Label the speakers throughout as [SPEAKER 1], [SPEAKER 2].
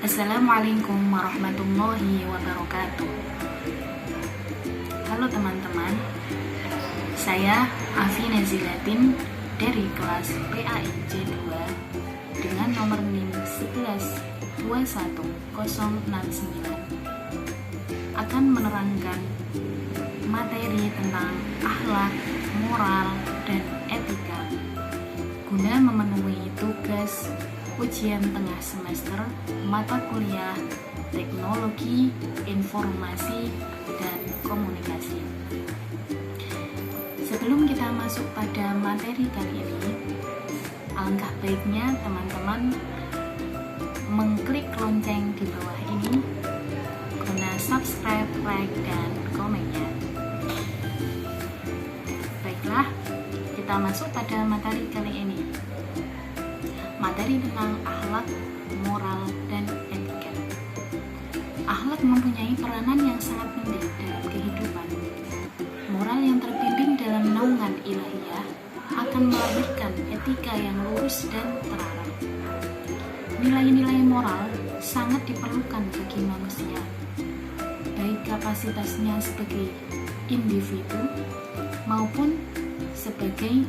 [SPEAKER 1] Assalamualaikum warahmatullahi wabarakatuh. Halo teman-teman, saya Afi Nazilatin dari kelas PAIJ 2 dengan nomor NIM 1121069 akan menerangkan materi tentang akhlak, moral, dan etika guna memenuhi tugas ujian tengah semester mata kuliah Teknologi Informasi dan Komunikasi. Sebelum kita masuk pada materi kali ini, alangkah baiknya teman-teman mengklik lonceng di bawah ini guna subscribe, like, dan komennya. Baiklah, kita masuk pada materi kali ini. Materi tentang akhlak, moral, dan etika. Akhlak mempunyai peranan yang sangat penting dalam kehidupan. Moral yang terbimbing dalam naungan ilahiyah akan melahirkan etika yang lurus dan terarah. Nilai-nilai moral sangat diperlukan bagi manusia, baik kapasitasnya sebagai individu maupun sebagai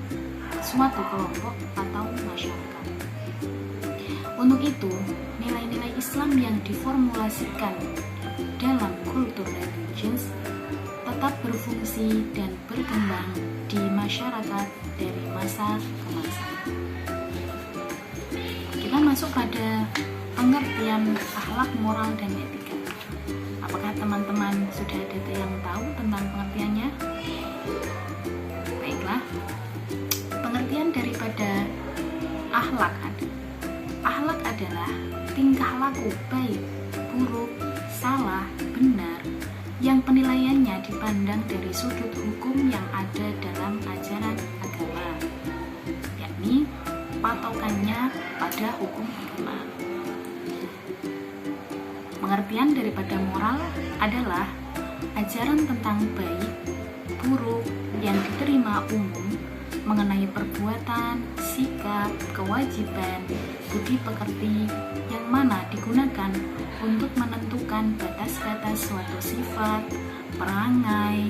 [SPEAKER 1] suatu kelompok atau masyarakat. Untuk itu, nilai-nilai Islam yang diformulasikan dalam kultur religius tetap berfungsi dan berkembang di masyarakat dari masa ke masa. Kita masuk pada pengertian akhlak, moral, dan etika. Apakah teman-teman sudah ada yang tahu tentang pengertiannya? Baiklah, pengertian daripada akhlak adalah tingkah laku baik, buruk, salah, benar yang penilaiannya dipandang dari sudut hukum yang ada dalam ajaran agama, yakni patokannya pada hukum agama. Pengertian daripada moral adalah ajaran tentang baik, buruk yang diterima umum mengenai perbuatan, sikap, kewajiban, budi pekerti yang mana digunakan untuk menentukan batas-batas suatu sifat, perangai,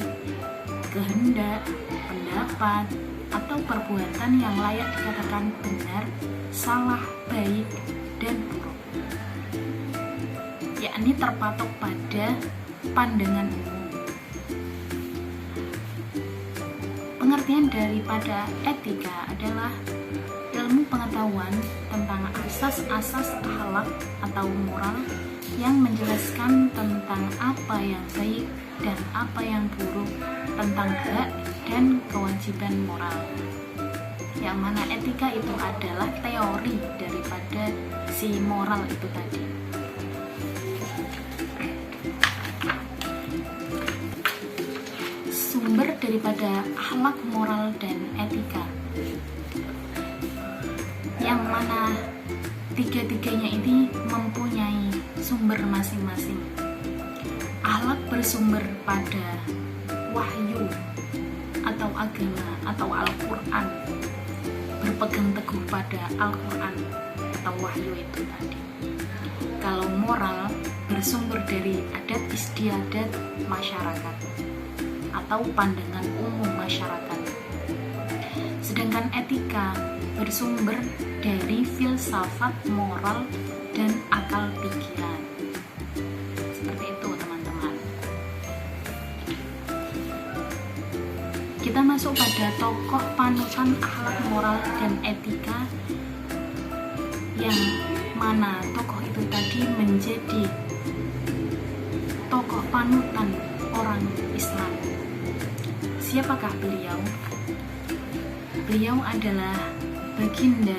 [SPEAKER 1] kehendak, pendapat, atau perbuatan yang layak dikatakan benar, salah, baik, dan buruk, yakni terpatok pada pandangan umum. Pengertian daripada etika adalah ilmu pengetahuan tentang asas-asas akhlak atau moral yang menjelaskan tentang apa yang baik dan apa yang buruk, tentang hak dan kewajiban moral. Yang mana etika itu adalah teori daripada si moral itu tadi. Sumber daripada akhlak, moral, dan etika, yang mana tiga-tiganya ini mempunyai sumber masing-masing. Akhlak bersumber pada wahyu atau agama atau Al-Quran, berpegang teguh pada Al-Quran atau wahyu itu tadi. Kalau moral bersumber dari adat istiadat masyarakat atau pandangan umum masyarakat. Sedangkan etika bersumber dari filsafat, moral, dan akal pikiran. Seperti itu teman-teman. Kita masuk pada tokoh panutan akhlak, moral, dan etika, yang mana tokoh itu tadi menjadi tokoh panutan orang Islam. Siapakah beliau? Beliau adalah baginda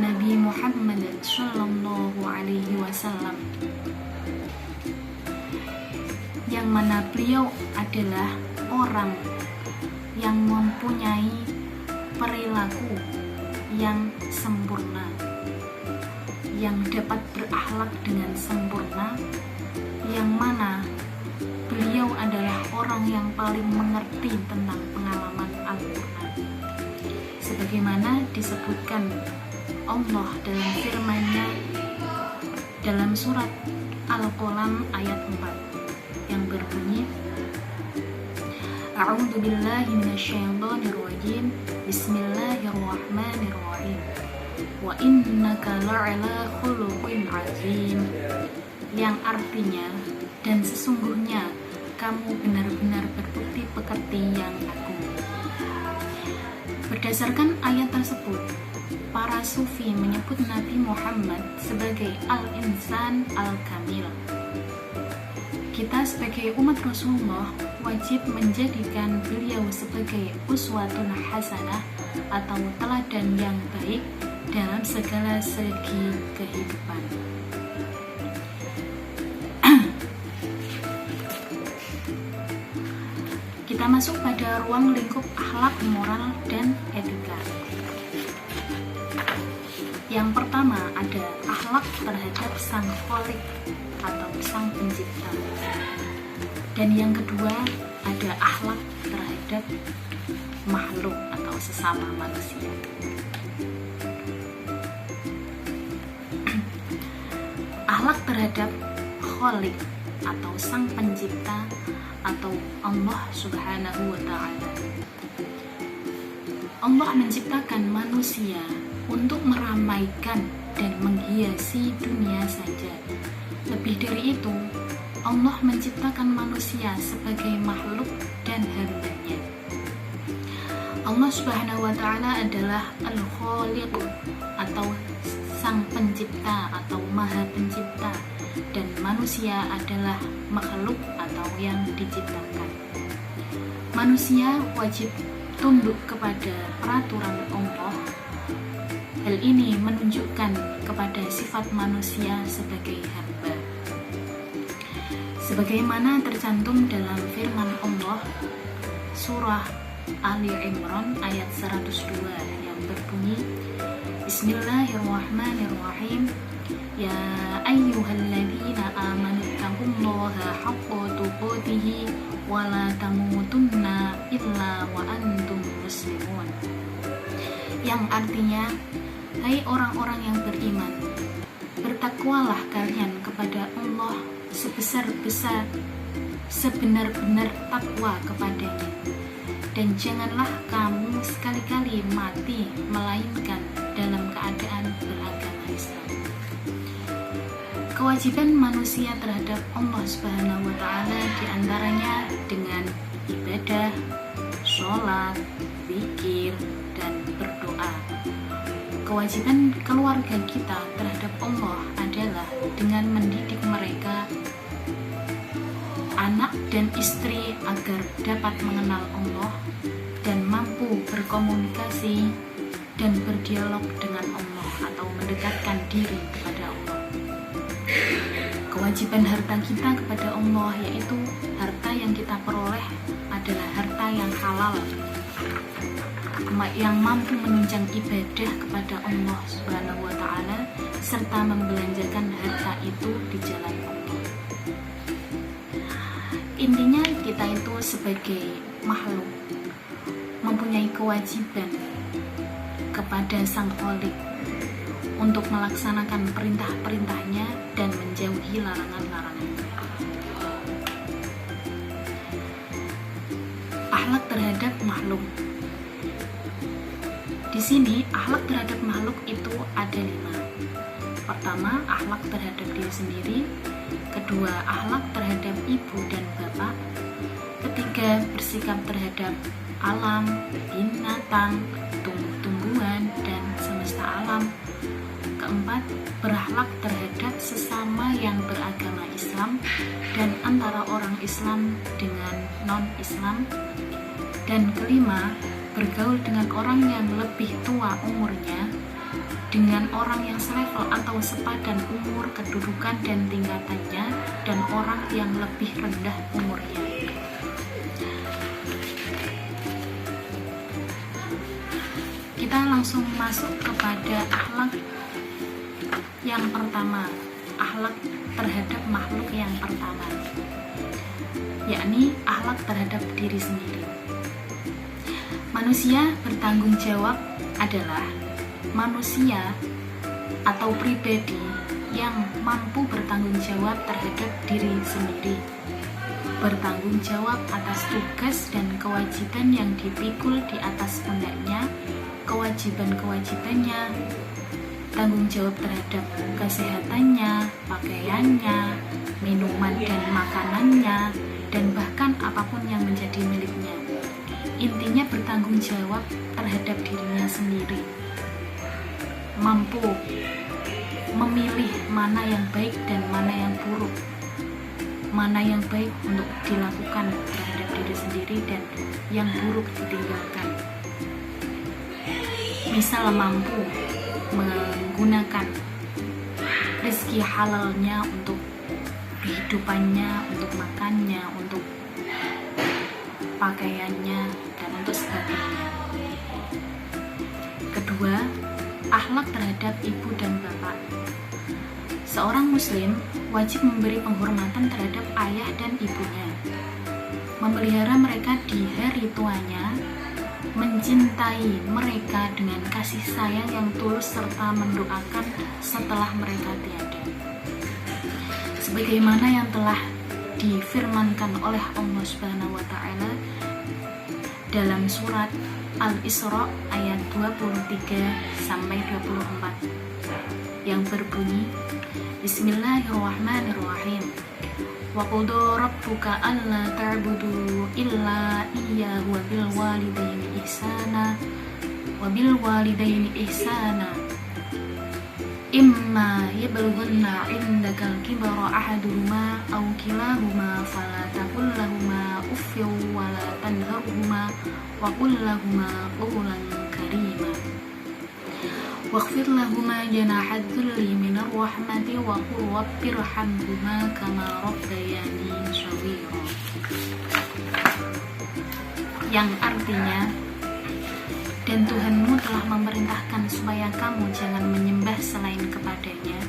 [SPEAKER 1] Nabi Muhammad Sallallahu Alaihi Wasallam, yang mana beliau adalah orang yang mempunyai perilaku yang sempurna, yang dapat berakhlak dengan sempurna, yang mana beliau adalah orang yang paling mengerti tentang pengalaman Al-Quran. Sebagaimana disebutkan Allah dalam firman-Nya, dalam surat Al-Qalam ayat 4 yang berbunyi, A'udzu billahi minasyaitonir rajim. Bismillahirrahmanirrahim. Wa innaka la'ala khuluqin 'azim. Yang artinya, dan sesungguhnya kamu benar-benar berbukti pekerti yang agung. Berdasarkan ayat tersebut, para sufi menyebut Nabi Muhammad sebagai al-insan al-kamil. Kita sebagai umat Rasulullah wajib menjadikan beliau sebagai uswatun hasanah atau teladan yang baik dalam segala segi kehidupan. Kita masuk pada ruang lingkup akhlak, moral, dan etika. Yang pertama ada akhlak terhadap sang Khalik atau sang pencipta. Dan yang kedua ada akhlak terhadap makhluk atau sesama manusia. Akhlak terhadap Khalik atau sang pencipta atau Allah Subhanahu wa Ta'ala. Allah menciptakan manusia untuk meramaikan dan menghiasi dunia saja. Lebih dari itu, Allah menciptakan manusia sebagai makhluk dan hambanya. Allah Subhanahu wa Ta'ala adalah Al-Khaliq atau sang pencipta atau maha pencipta, dan manusia adalah makhluk atau yang diciptakan. Manusia wajib tunduk kepada peraturan Allah. Hal ini menunjukkan kepada sifat manusia sebagai hamba. Sebagaimana tercantum dalam firman Allah surah Ali Imran ayat 102 yang berbunyi, Bismillahirrahmanirrahim. Ya ayyuhalladzina amanu taqullaha haqqa tuqatih wa la tamutunna illa wa antum muslimun. Yang artinya, hai orang-orang yang beriman, bertakwalah kalian kepada Allah sebenar-benar takwa kepadanya, dan janganlah kamu sekali-kali mati melainkan dalam keadaan beragama Islam. Kewajiban manusia terhadap Allah Subhanahu wa Ta'ala diantaranya dengan ibadah, sholat, zikir, dan berdoa. Kewajiban keluarga kita terhadap Allah adalah dengan mendidik mereka, anak dan istri, agar dapat mengenal Allah dan mampu berkomunikasi dan berdialog dengan Allah atau mendekatkan diri kepada Allah. Kewajiban harta kita kepada Allah, yaitu harta yang kita peroleh adalah harta yang halal, yang mampu menunjang ibadah kepada Allah Subhanahu wa Ta'ala serta membelanjakan harta itu di jalan Allah. Intinya kita itu sebagai makhluk mempunyai kewajiban kepada Sang Khalik untuk melaksanakan perintah-perintahnya dan menjauhi larangan-larangannya. Akhlak terhadap makhluk. Di sini akhlak terhadap makhluk itu ada 5. Pertama, akhlak terhadap diri sendiri. Kedua, akhlak terhadap ibu dan bapak. Ketiga, bersikap terhadap alam, binatang, tumbuh-tumbuhan, dan semesta alam. Keempat, berakhlak terhadap sesama yang beragama Islam dan antara orang Islam dengan non-Islam. Dan kelima, bergaul dengan orang yang lebih tua umurnya, dengan orang yang selevel atau sepadan umur, kedudukan, dan tingkatannya, dan orang yang lebih rendah umurnya. Kita langsung masuk kepada akhlak yang pertama, akhlak terhadap makhluk yang pertama, yakni akhlak terhadap diri sendiri. Manusia bertanggung jawab adalah manusia atau pribadi yang mampu bertanggung jawab terhadap diri sendiri, bertanggung jawab atas tugas dan kewajiban yang dipikul di atas pundaknya, kewajiban-kewajibannya, tanggung jawab terhadap kesehatannya, pakaiannya, minuman dan makanannya, dan bahkan apapun yang menjadi miliknya. Intinya bertanggung jawab terhadap dirinya sendiri, mampu memilih mana yang baik dan mana yang buruk, mana yang baik untuk dilakukan terhadap diri sendiri dan yang buruk ditinggalkan. Misal mampu menggunakan rezeki halalnya untuk kehidupannya, untuk makannya, untuk pakaiannya, dan untuk sebagainya. Kedua, akhlak terhadap ibu dan bapak. Seorang muslim wajib memberi penghormatan terhadap ayah dan ibunya, memelihara mereka di hari tuanya, mencintai mereka dengan kasih sayang yang tulus serta mendoakan setelah mereka tiada. Sebagaimana yang telah difirmankan oleh Allah Subhanahu wa taala dalam surat Al-Isra ayat 23 sampai 24 yang berbunyi, Bismillahirrahmanirrahim. Wa qada rabbuka alla ta'budu illa iyyahu wa bil walidaini ihsana imma yablughanna 'indakal kibara ahaduhuma aw kilahuma fala taqul lahumu uffin wa la tanharhuma wa qul lahumu qawlan karima waghfir lahuma janahad dhulli minar rahmati wa qur rabbirhamhuma kama rabbayani shaghira. Yang artinya, dan Tuhanmu telah memerintahkan supaya kamu jangan menyembah selain kepadanya,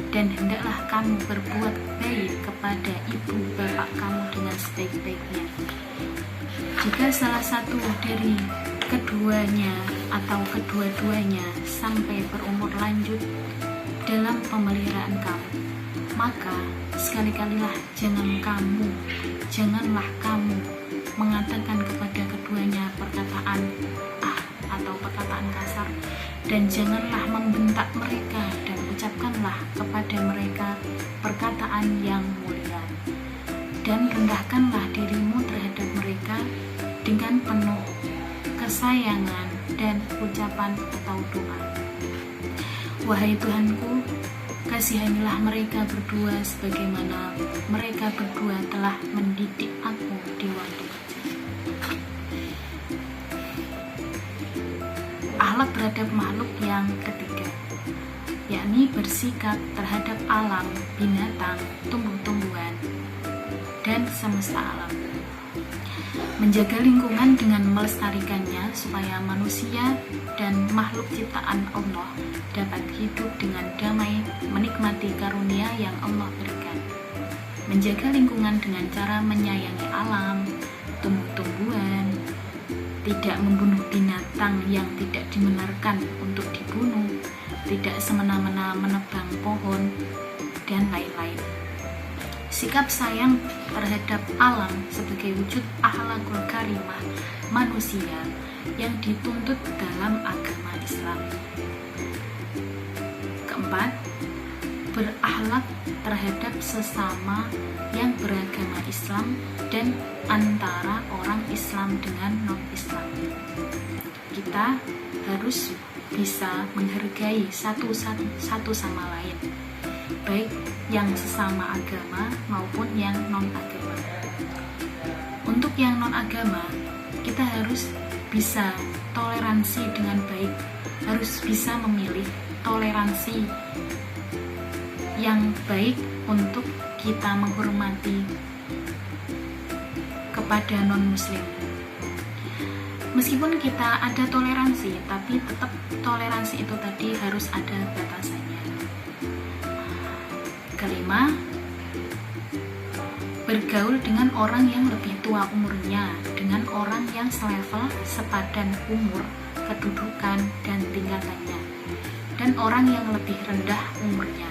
[SPEAKER 1] dan hendaklah kamu berbuat baik kepada ibu bapak kamu dengan sebaik-baiknya. Jika salah satu dari keduanya atau kedua-duanya sampai berumur lanjut dalam pemeliharaan kamu, maka sekali-kalilah janganlah kamu mengatakan kepada keduanya perkataan atau perkataan kasar, dan janganlah membentak mereka, dan ucapkanlah kepada mereka perkataan yang mulia, dan rendahkanlah dirimu terhadap mereka dengan penuh kesayangan dan ucapan atau doa. Wahai Tuhanku, kasihanilah mereka berdua sebagaimana mereka berdua telah mendidik aku di waktu kecil. Akhlak terhadap makhluk yang ketiga, yakni bersikap terhadap alam, binatang, tumbuh-tumbuhan, dan semesta alam. Menjaga lingkungan dengan melestarikannya supaya manusia dan makhluk ciptaan Allah dapat hidup dengan damai, menikmati karunia yang Allah berikan. Menjaga lingkungan dengan cara menyayangi alam, tumbuh-tumbuhan, tidak membunuh binatang yang tidak dibenarkan untuk dibunuh, tidak semena-mena menebang pohon, dan lain-lain. Sikap sayang terhadap alam sebagai wujud akhlakul karimah manusia yang dituntut dalam agama Islam. Keempat, berakhlak terhadap sesama yang beragama Islam dan antara orang Islam dengan non-Islam. Kita harus bisa menghargai satu sama lain, baik yang sesama agama maupun yang non-agama. Untuk yang non-agama, kita harus bisa toleransi dengan baik, harus bisa memilih toleransi yang baik untuk kita menghormati kepada non-muslim. Meskipun kita ada toleransi, tapi tetap toleransi itu tadi harus ada batasannya. Kelima, bergaul dengan orang yang lebih tua umurnya, dengan orang yang selevel, sepadan umur, kedudukan, dan tingkatannya, dan orang yang lebih rendah umurnya.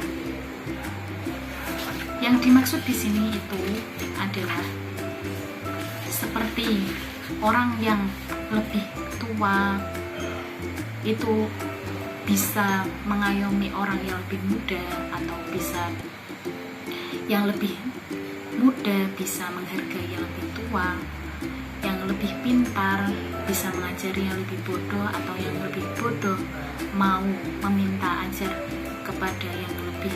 [SPEAKER 1] Yang dimaksud di sini itu adalah seperti orang yang lebih tua itu bisa mengayomi orang yang lebih muda, atau bisa yang lebih muda bisa menghargai yang lebih tua, yang lebih pintar bisa mengajari yang lebih bodoh, atau yang lebih bodoh mau meminta ajar kepada yang lebih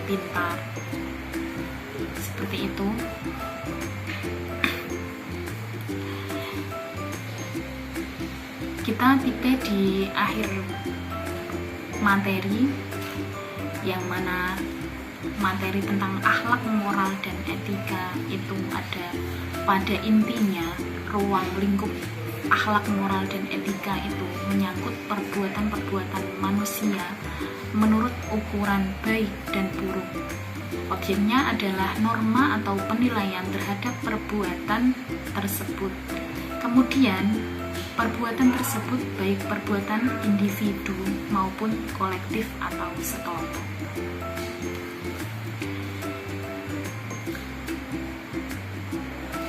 [SPEAKER 1] pintar. Seperti itu. Kita tiba di akhir materi, yang mana materi tentang akhlak, moral, dan etika itu ada pada intinya ruang lingkup akhlak, moral, dan etika itu menyangkut perbuatan-perbuatan manusia menurut ukuran baik dan buruk. Objeknya adalah norma atau penilaian terhadap perbuatan tersebut. Kemudian perbuatan tersebut baik perbuatan individu maupun kolektif atau sekelompok.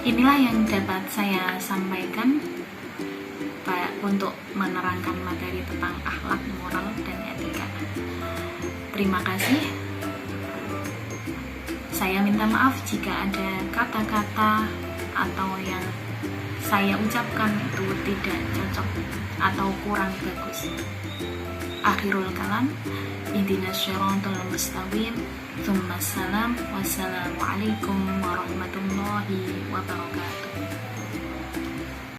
[SPEAKER 1] Inilah yang dapat saya sampaikan untuk menerangkan materi tentang akhlak, moral, dan etika. Terima kasih. Saya minta maaf jika ada kata-kata atau yang saya ucapkan itu tidak cocok atau kurang bagus. Akhirul kalam, ihdinas syiratal mustaqim. Tsumma salam. Wassalamualaikum warahmatullahi wabarakatuh.